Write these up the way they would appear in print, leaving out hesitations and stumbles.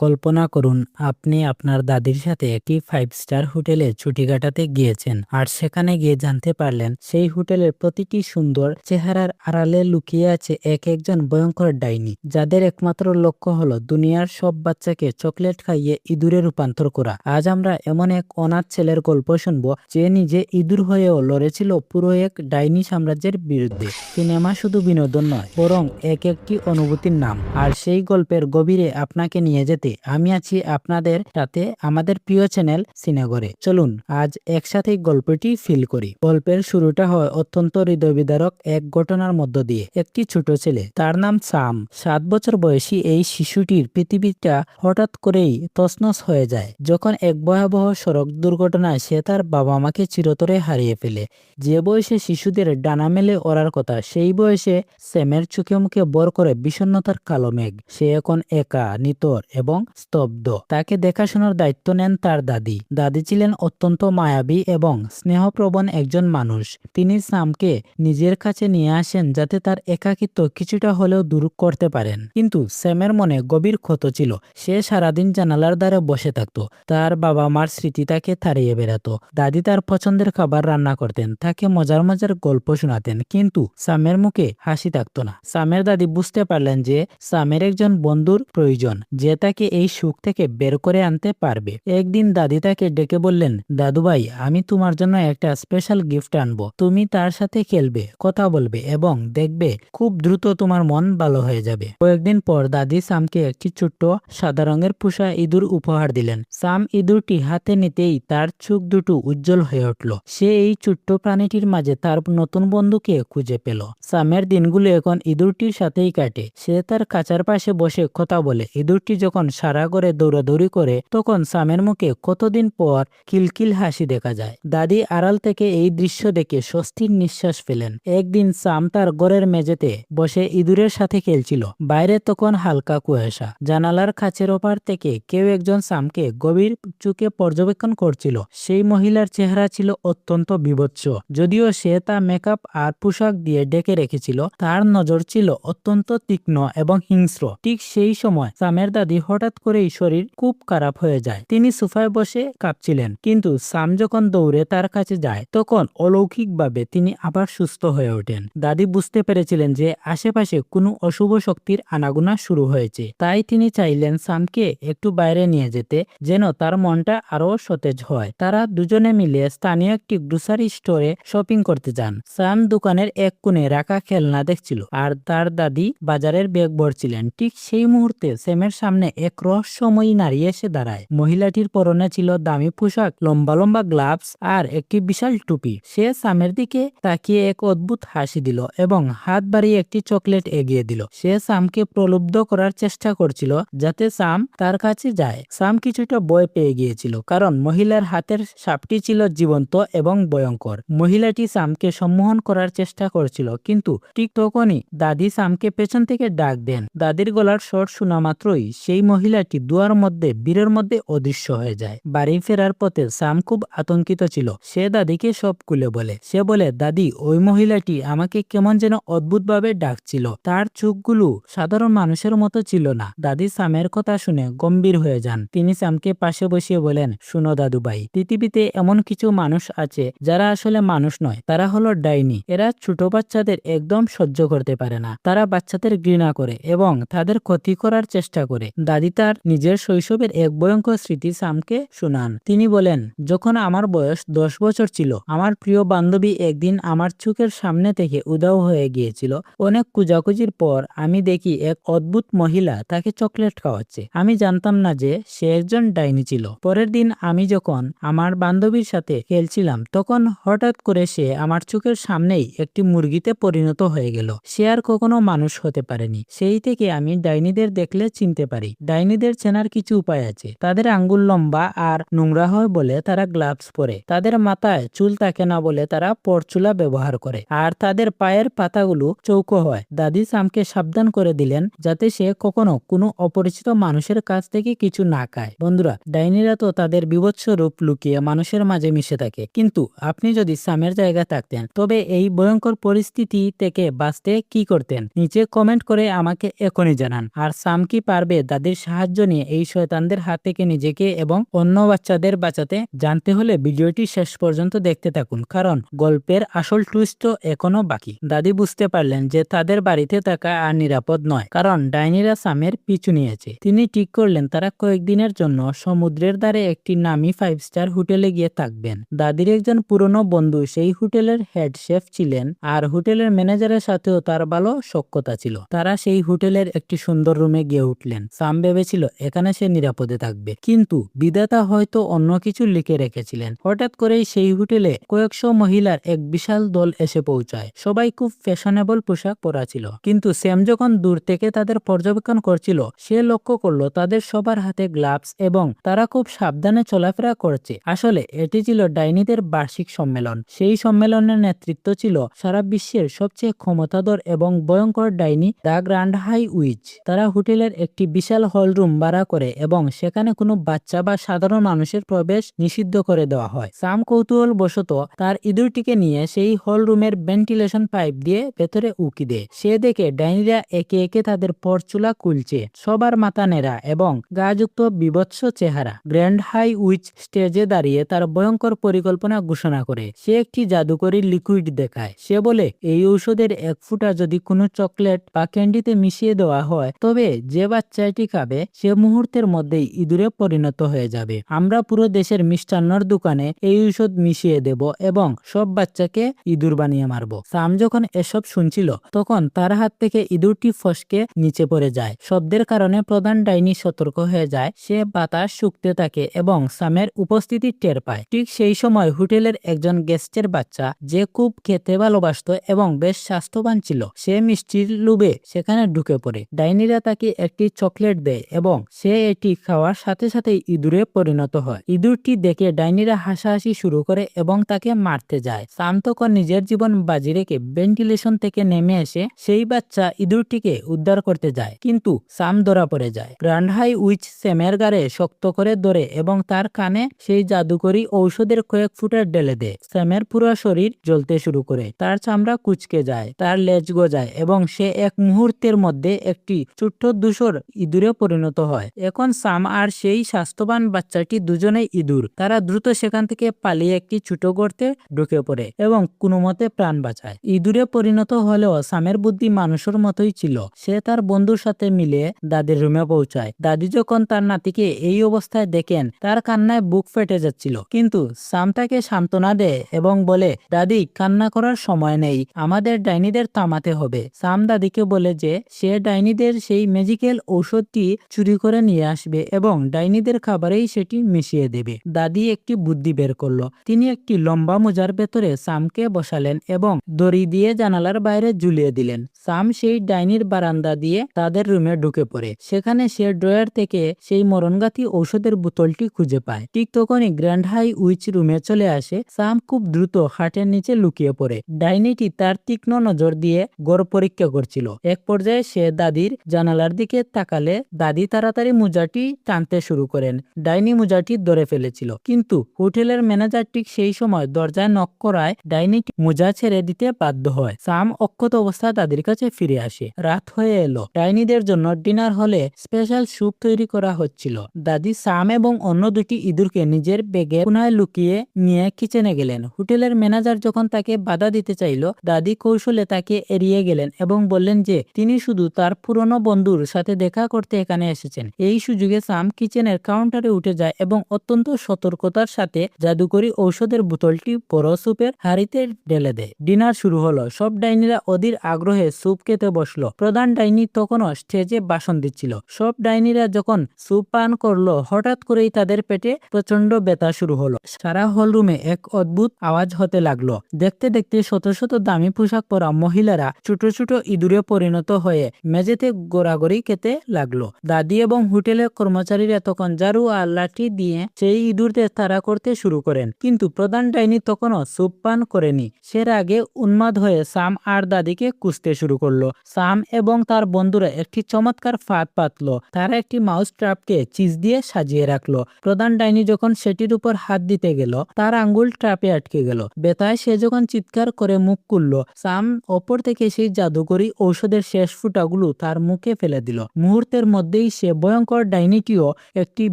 কল্পনা করুন আপনি আপনার দাদির সাথে একটি 5 স্টার হোটেলে ছুটি কাটাতে গিয়েছেন আর সেখানে গিয়ে জানতে পারলেন সেই হোটেলের প্রতিটি সুন্দর চেহারার আড়ালে লুকিয়ে আছে একজন ভয়ঙ্কর ডাইনি যাদের একমাত্র লক্ষ্য হলো দুনিয়ার সব বাচ্চাকে চকলেট খাইয়ে ইঁদুরে রূপান্তর করা। আজ আমরা এমন এক অনাথ ছেলের গল্প শুনবো যে নিজে ইঁদুর হয়েও লড়েছিল পুরো এক ডাইনি সাম্রাজ্যের বিরুদ্ধে। সিনেমা শুধু বিনোদন নয়, বরং একটি অনুভূতির নাম। আর সেই গল্পের গভীরে আপনাকে নিয়ে যেতে আমি আছি আপনাদের সাথে আমাদের প্রিয় চ্যানেল সিনেগরে। চলুন আজ একসাথে গল্পটি ফিল করি। গল্পের শুরুটা হয় অত্যন্ত হৃদয়বিদারক এক ঘটনার মধ্য দিয়ে। একটি ছোট ছেলে, তার নাম সাম। 7 বছর বয়সী এই শিশুটির পৃথিবীটা হঠাৎ করেই তছনছ হয়ে যায় যখন এক ভয়াবহ সড়ক দুর্ঘটনায় সে তার বাবা মাকে চিরতরে হারিয়ে ফেলে। যে বয়সে শিশুদের ডানা মেলে ওড়ার কথা, সেই বয়সে স্যামের চোখে মুখে ভর করে বিষণ্ণতার কালো মেঘ। সে এখন একা, নিতর এবং স্তব্ধ। তাকে দেখাশোনার দায়িত্ব নেন তার দাদি। দাদি ছিলেন অত্যন্ত মায়াবী এবং স্নেহপ্রবণ একজন মানুষ। তিনি সামকে নিজের কাছে নিয়ে আসেন যাতে তার একাকিত্ব কিছুটা হলেও দূর করতে পারেন। কিন্তু স্যামের মনে গভীর ক্ষত ছিল। সে সারাদিন জানালার ধারে বসে থাকত। তার বাবা মার স্মৃতি তাকে তাড়িয়ে বেড়াতো। দাদি তার পছন্দের খাবার রান্না করতেন, তাকে মজার মজার গল্প শোনাতেন, কিন্তু সামের মুখে হাসি থাকতো না। সামের দাদি বুঝতে পারলেন যে সামের একজন বন্ধুর প্রয়োজন, যে তাকে এই সুখ থেকে বের করে আনতে পারবে। একদিন দাদি তাকে ডেকে বললেন, দাদু ভাই, আমি তোমার জন্য একটা স্পেশাল গিফট আনবো। তুমি তার সাথে খেলবে, কথা বলবে এবং দেখবে খুব দ্রুত তোমার মন ভালো হয়ে যাবে। কয়েকদিন পর দাদি সামকে একটি ছোট্ট সাদা রঙের পোষা ইঁদুর উপহার দিলেন। সাম ইঁদুরটি হাতে নিতেই তার চোখ দুটো উজ্জ্বল হয়ে উঠল। সে এই ছোট্ট প্রাণীটির মাঝে তার নতুন বন্ধুকে খুঁজে পেল। সামের দিনগুলো এখন ইঁদুরটির সাথেই কাটে। সে তার কাঁচার পাশে বসে কথা বলে। ইঁদুরটি যখন সারা ঘরে দৌড়াদৌড়ি করে, তখন সামের মুখে কতদিন পর কিলকিল হাসি দেখা যায়। দাদি আড়াল থেকে এই দৃশ্য দেখে স্বস্তির নিঃশ্বাস ফেলেন। একদিন সাম তার ঘরের মেঝেতে বসে ইঁদুরের সাথে খেলছিল। বাইরে তখন হালকা কুয়াশা। জানালার কাছের ওপার থেকে কেউ একজন সামকে গভীর চোখে পর্যবেক্ষণ করছিল। সেই মহিলার চেহারা ছিল অত্যন্ত বিভৎস। যদিও সে তা মেকআপ আর পোশাক দিয়ে ঢেকে রেখেছিল, তার নজর ছিল অত্যন্ত তীক্ষ্ণ এবং হিংস্র। ঠিক সেই সময় সামের দাদি হঠাৎ করেই শরীর খুব খারাপ হয়ে যায়। তিনি সোফায় বসে কাঁপছিলেন, কিন্তু সাম যখন দৌড়ে তার কাছে যায়, তখন অলৌকিকভাবে তিনি আবার সুস্থ হয়ে ওঠেন। দাদি বুঝতে পেরেছিলেন যে আশেপাশে কোনো অশুভ শক্তির আনাগোনা শুরু হয়েছে। তাই তিনি চাইলেন সামকে একটু বাইরে নিয়ে যেতে, যেন তার মনটা আরো সতেজ হয়। তারা দুজনে মিলে স্থানীয় একটি গ্রোসারি স্টোরে শপিং করতে যান। সাম দোকানের এক কোণে রাখা খেলনা দেখছিল, আর তার দাদি বাজারের ব্যাগ ভরছিলেন। ঠিক সেই মুহূর্তে স্যামের সামনে এক রহস্যময়ী নারী এসে দাঁড়ায়। মহিলাটির পরনে ছিল দামি পোশাক, লম্বা লম্বা গ্লাভস আর একটি বিশাল টুপি। সে সামের দিকে তাকিয়ে এক অদ্ভুত হাসি দিল এবং হাত বাড়িয়ে একটি চকলেট এগিয়ে দিল। সে সামকে প্রলুব্ধ করার চেষ্টা করছিল যাতে সাম তার কাছে যায়। সাম কিছুটা ভয় পেয়ে গিয়েছিল, কারণ মহিলার হাতের সাপটি ছিল জীবন্ত এবং ভয়ঙ্কর। মহিলাটি সামকে সম্মোহন করার চেষ্টা করছিল, কিন্তু ঠিক তখনই দাদি সামকে পেছন থেকে ডাক দেন। দাদির গলার স্বর শোনা মাত্রই সেই মহিলাটি দুয়ার মধ্যে বীরের মধ্যে অদৃশ্য হয়ে যায়। বাড়ি ফেরার পথে সাম খুব আতঙ্কিত ছিল। সে দাদিকে সব খুলে বলে। সে বলে, দাদি, ওই মহিলাটি আমাকে কেমন যেন অদ্ভুতভাবে ডাকছিল। তার চোখগুলো সাধারণ মানুষের মতো ছিল না। দাদি সামের কথা শুনে গম্ভীর হয়ে যান। তিনি সামকে পাশে বসিয়ে বলেন, শুনো দাদু ভাই, পৃথিবীতে এমন কিছু মানুষ আছে যারা আসলে মানুষ নয়, তারা হলো ডাইনি। এরা ছোট বাচ্চাদের একদম সহ্য করতে পারে না। তারা বাচ্চাদের ঘৃণা করে এবং তাদের ক্ষতি করার চেষ্টা করে। দাদি তার নিজের শৈশবের এক ভয়ঙ্কর স্মৃতি সামকে শোনান। তিনি বলেন, যখন আমার বয়স 10 বছর ছিল, আমার প্রিয় বান্ধবী একদিন আমার চোখের সামনে থেকে উধাও হয়ে গিয়েছিল। অনেক খোঁজাখুঁজির পর আমি দেখি এক অদ্ভুত মহিলা তাকে চকলেট খাওয়াচ্ছে। আমি জানতাম না যে সে একজন ডাইনি ছিল। পরের দিন আমি যখন আমার বান্ধবীর সাথে খেলছিলাম, তখন হঠাৎ করে সে আমার চোখের সামনেই একটি মুরগিতে পরিণত হয়ে গেল। সে আর কখনো মানুষ হতে পারেনি। সেই থেকে আমি ডাইনিদের দেখলে চিনতে পারি। ডাইনিদের চেনার কিছু উপায় আছে। তাদের আঙ্গুল লম্বা আর নোংরা হয় বলে তারা গ্লাভস পরে। তাদের মাথায় চুল থাকে না বলে তারা পরচুলা ব্যবহার করে। আর তাদের পায়ের পাতাগুলো চৌকো হয়। দাদি সামকে সাবধান করে দিলেন যাতে সে কখনো কোনো অপরিচিত মানুষের কাছ থেকে কিছু না খায়। বন্ধুরা, ডাইনিরা তো তাদের বিভৎস রূপ লুকিয়ে মানুষের মাঝে মিশে থাকে। কিন্তু আপনি যদি সামের জায়গা থাকতেন, তবে এই ভয়ঙ্কর পরিস্থিতি থেকে বাঁচতে কি করতেন? নিচে কমেন্ট করে আমাকে এখনই জানান। আর সাম কি পারবে দাদির সাহায্য নিয়ে এই শয়তানদের হাত থেকে নিজেকে এবং অন্য বাচ্চাদের বাঁচাতে? জানতে হলে ভিডিওটি শেষ পর্যন্ত দেখতে থাকুন, কারণ গল্পের আসল টুইস্টও এখনো বাকি। দাদি বুঝতে পারলেন যে তাদের বাড়িতে থাকা আর নিরাপদ নয়, কারণ ডাইনিরা সামের পিছু নিয়েছে। তিনি ঠিক করলেন তারা কয়েকদিনের জন্য সমুদ্রের ধারে একটি নামি 5 স্টার হোটেলে গিয়ে থাকবেন। দাদির একজন পুরনো বন্ধু সেই হোটেলের হেড শেফ ছিলেন, আর হোটেলের ম্যানেজারের সাথেও তার ভালো সখ্যতা ছিল। তারা সেই হোটেলের একটি সুন্দর রুমে গিয়ে উঠলেন। সাম ভেবেছিল এখানে সে নিরাপদে থাকবে, কিন্তু বিধাতা হয়তো অন্য কিছু লিখে রেখেছিলেন। হঠাৎ করেই সেই হোটেলে কয়েকশো মহিলার এক বিশাল দল এসে পৌঁছায়। সবাই খুব ফ্যাশনেবল পোশাক পরা ছিল, কিন্তু স্যাম যখন দূর থেকে তাদের পর্যবেক্ষণ করছিল সে লক্ষ্য করলো তাদের সবার হাতে গ্লাভস এবং তারা খুব সাবধানে চলাফেরা করছে। আসলে এটি ছিল ডাইনিদের বার্ষিক সম্মেলন। সেই সম্মেলনের নেতৃত্ব ছিল সারা বিশ্বের সবচেয়ে ক্ষমতাধর এবং ভয়ঙ্কর ডাইনি দ্য গ্র্যান্ড হাই উইচ। তারা হোটেলের একটি বিশাল হল রুম ভাড়া করে এবং সেখানে কোনো বাচ্চা বা সাধারণ মানুষের প্রবেশ নিষিদ্ধ করে দেওয়া হয়। সাম কৌতূহল বশত তার ইঁদুরটিকে নিয়ে সেই হল রুমের ভেন্টিলেশন পাইপ দিয়ে ভেতরে উকি দেয়। সে দেখে ডাইনিরা একে একে তাদের পরচুলা খুলছে, সবার মাথা নেড়া এবং গাযুক্ত বিভৎস চেহারা। গ্র্যান্ড হাই উইচ স্টেজে দাঁড়িয়ে তার ভয়ঙ্কর পরিকল্পনা ঘোষণা করে। সে একটি জাদুকরী লিকুইড দেখায়। সে বলে এই ঔষধের এক ফুটা যদি কোনো চকলেট বা ক্যান্ডিতে মিশিয়ে দেওয়া হয়, তবে যে বাচ্চা এটি খাবে সে মুহূর্তের মধ্যেই ইঁদুরে পরিণত হয়ে যাবে। আমরা পুরো দেশের মিষ্টান্নর দোকানে এই ঔষধ মিশিয়ে দেব এবং সব বাচ্চাকে ইঁদুর বানিয়ে মারব। সাম যখন এসব শুনছিল তখন তার হাত থেকে ইঁদুরটি ফসকে নিচে পড়ে যায়। শব্দের কারণে প্রধান ডাইনি সতর্ক হয়ে যায়। সে বাতাস শুকতে থাকে এবং সামের উপস্থিতি টের পায়। ঠিক সেই সময় হোটেলের একজন গেস্টের বাচ্চা, যে খুব খেতে ভালোবাসত এবং বেশ স্বাস্থ্যবান ছিল, সে মিষ্টির লোভে সেখানে ঢুকে পড়ে। ডাইনিরা তাকে একটি চকলেট দেয় এবং সে এটি খাওয়ার সাথে সাথেই ইঁদুরে পরিণত হয়। ইঁদুরটি দেখে ডাইনিরা হাসাহাসি শুরু করে এবং তাকে মারতে যায়। সাম তখন নিজের জীবন বাজি রেখে ভেন্টিলেশন থেকে নেমে এসে সেই বাচ্চা ইঁদুরটিকে উদ্ধার করতে যায়, কিন্তু সাম ধরা পড়ে যায়। গ্র্যান্ড হাই উইচ স্যামের গাড়ে শক্ত করে ধরে এবং তার কানে সেই জাদুকরী ঔষধের কয়েক ফুটা ঢেলে দেয়। স্যামের পুরো শরীর জ্বলতে শুরু করে, তার চামড়া কুঁচকে যায়, তার লেজ গজায় এবং সে এক মুহূর্তের মধ্যে একটি ছোট্ট ধূসর ইঁদুরে পরিণত হয়। এখন সাম আর সেই স্বাস্থ্যবান বাচ্চাটি দুজনেই ইঁদুর। তারা দ্রুত সেখান থেকে পালিয়ে একটি ছোট গর্তে ঢুকে পড়ে এবং কোনো মতে প্রাণ বাঁচায়। ইঁদুরে পরিণত হলেও সামের বুদ্ধি মানুষের মতোই ছিল। সে তার বন্ধুর সাথে মিলে দাদির রুমে পৌঁছায়। দাদি যখন তার নাতিকে এই অবস্থায় দেখেন তার কান্নায় বুক ফেটে যাচ্ছিল, কিন্তু সাম তাকে সান্ত্বনা দেয় এবং বলে, দাদি, কান্না করার সময় নেই, আমাদের ডাইনিদের থামাতে হবে। সাম দাদিকে বলে যে সে ডাইনিদের সেই ম্যাজিক্যাল ঔষধটি চুরি করে নিয়ে আসবে এবং ডাইনিদের খাবারেই সেটি মিশিয়ে দেবে। দাদি একটি বুদ্ধি বের করলো। তিনি একটি লম্বা মোজার ভেতরে সামকে বসালেন এবং দড়ি দিয়ে জানালার বাইরে ঝুলিয়ে দিলেন। সাম সেই ডাইনির বারান্দা দিয়ে তাদের রুমে ঢুকে পড়ে। সেখানে সে ড্রয়ার থেকে সেই মরণঘাতী ঔষধের বোতলটি খুঁজে পায়। ঠিক তখনই গ্র্যান্ড হাই উইচ রুমে চলে আসে। সাম খুব দ্রুত খাটের নিচে লুকিয়ে পড়ে। ডাইনিটি তার তীক্ষ্ণ নজর দিয়ে ঘর পরীক্ষা করছিল। এক পর্যায়ে সে দাদির জানালার দিকে তাকালে দাদি তাড়াতাড়ি মোজাটি টানতে শুরু করেন। ডাইনি মোজাটি ধরে ফেলেছিল, কিন্তু হোটেলের ম্যানেজার ঠিক সেই সময় দরজায় নক করায় ডাইনিটি মোজা ছেড়ে দিতে বাধ্য হয়। সাম অক্ষত অবস্থা দাদির কাছে ফিরে আসে। রাত হয়ে এলো। ডাইনিদের জন্য ডিনার হলে স্পেশাল স্যুপ তৈরি করা হচ্ছিল। দাদি সাম এবং অন্য দুটি ইঁদুরকে নিজের ব্যাগে কোনায় লুকিয়ে নিয়ে কিচেনে গেলেন। হোটেলের ম্যানেজার যখন তাকে বাধা দিতে চাইল, দাদি কৌশলে তাকে এড়িয়ে গেলেন এবং বললেন যে তিনি শুধু তার পুরনো বন্ধুর সাথে দেখা করতে এখানে এসেছেন। এই সুযোগে সাম কিচেনের কাউন্টারে উঠে যায় এবং অত্যন্ত সতর্কতার সাথে জাদুকরী ঔষধের বোতলটি বড় স্যুপের হাঁড়িতে ঢেলে দেয়। ডিনার শুরু হলো। সব ডাইনিরা অধীর আগ্রহে স্যুপ খেতে বসলো। প্রধান ডাইনি তখনও স্টেজে ভাষণ দিচ্ছিল। সব ডাইনিরা যখন স্যুপ পান করলো, হঠাৎ করেই তাদের পেটে প্রচন্ড ব্যথা শুরু হলো। সারা হল রুমে এক অদ্ভুত আওয়াজ হতে লাগলো। দেখতে দেখতে শত শত দামি পোশাক পরা মহিলারা ছোট ছোট ইঁদুরে পরিণত হয়ে মেঝেতে গোড়াগড়ি খেতে লাগলো। দাদি এবং হোটেলের কর্মচারীরা তখন ঝাড়ু আর লাঠি দিয়ে সেই ইঁদুরদের তাড়া করতে শুরু করেন, কিন্তু প্রধান ডাইনি তখনও স্যুপ পান করেনি। সে আগে উন্মাদ হয়ে সাম আর দাদিকে খুঁজতে শুরু করলো। সাম এবং তার বন্ধুরা একটি চমৎকার ফাঁদ পাতলো। তারা একটি মাউস ট্র্যাপকে চিজ দিয়ে সাজিয়ে রাখলো। প্রধান ডাইনি যখন সেটির উপর হাত দিতে গেল, তার আঙ্গুল ট্র্যাপে আটকে গেল। ব্যথায় সে যখন চিৎকার করে মুখ খুলল, সাম অপর থেকে সেই জাদুকরী ঔষধের শেষ ফুটাগুলো তার মুখে ফেলে দিল। মুহূর্তের মধ্যে মধ্যেই সে ভয়ঙ্কর ডাইনিটিও একটি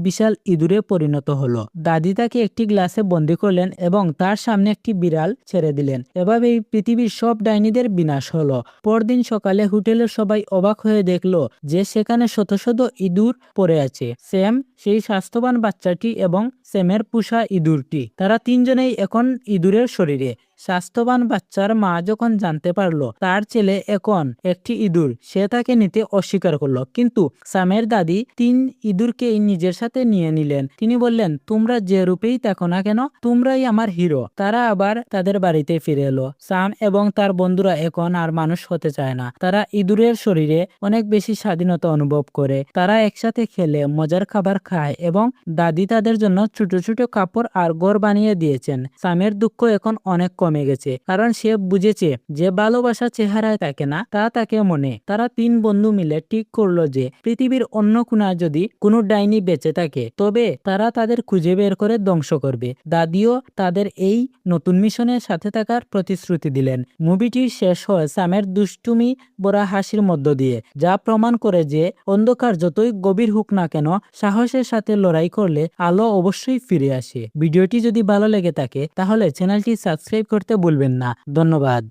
বিশাল ইঁদুরে পরিণত হলো। দাদি তাকে একটি গ্লাসে বন্দি করলেন এবং তার সামনে একটি বিড়াল ছেড়ে দিলেন। এভাবেই পৃথিবীর সব ডাইনিদের বিনাশ হলো। পরদিন সকালে হোটেলের সবাই অবাক হয়ে দেখলো যে সেখানে শত শত ইঁদুর পড়ে আছে। স্যাম, সেই স্বাস্থ্যবান বাচ্চাটি এবং স্যামের পোষা ইঁদুরটি, তারা তিনজনেই এখন ইঁদুরের শরীরে। স্বাস্থ্যবান বাচ্চার মা যখন জানতে পারলো তার ছেলে এখন একটি ইঁদুর, সে তাকে নিতে অস্বীকার করলো। কিন্তু সামের দাদি 3 ইঁদুরকেই নিজের সাথে নিয়ে নিলেন। তিনি বললেন, তোমরা যে রূপেই থাকো না কেন, তোমরাই আমার হিরো। তারা আবার তাদের বাড়িতে ফিরে এলো। সাম এবং তার বন্ধুরা এখন আর মানুষ হতে চায় না। তারা ইঁদুরের শরীরে অনেক বেশি স্বাধীনতা অনুভব করে। তারা একসাথে খেলে, মজার খাবার খায় এবং দাদি তাদের জন্য ছোট ছোট কাপড় আর ঘর বানিয়ে দিয়েছেন। সামের দুঃখ এখন অনেক কমে গেছে, কারণ সে বুঝেছে যে ভালোবাসা চেহারায় থাকে না, তা তাকে মনে। তারা 3 বন্ধু মিলে ঠিক করলো যে পৃথিবীর অন্য কোণায় যদি কোনো ডাইনি বেঁচে থাকে তবে তারা তাদের খুঁজে বের করে ধ্বংস করবে। দাদিও তাদের এই নতুন মিশনের সাথে থাকার প্রতিশ্রুতি দিলেন। মুভিটি শেষ হয় সামের দুষ্টুমি ভরা হাসির মধ্য দিয়ে, যা প্রমাণ করে যে অন্ধকার যতই গভীর হোক না কেন, সাহসের সাথে লড়াই করলে আলো অবশ্যই ফিরে আসে। ভিডিওটি যদি ভালো লেগে থাকে তাহলে চ্যানেলটি সাবস্ক্রাইব করতে ভুলবেন না। ধন্যবাদ।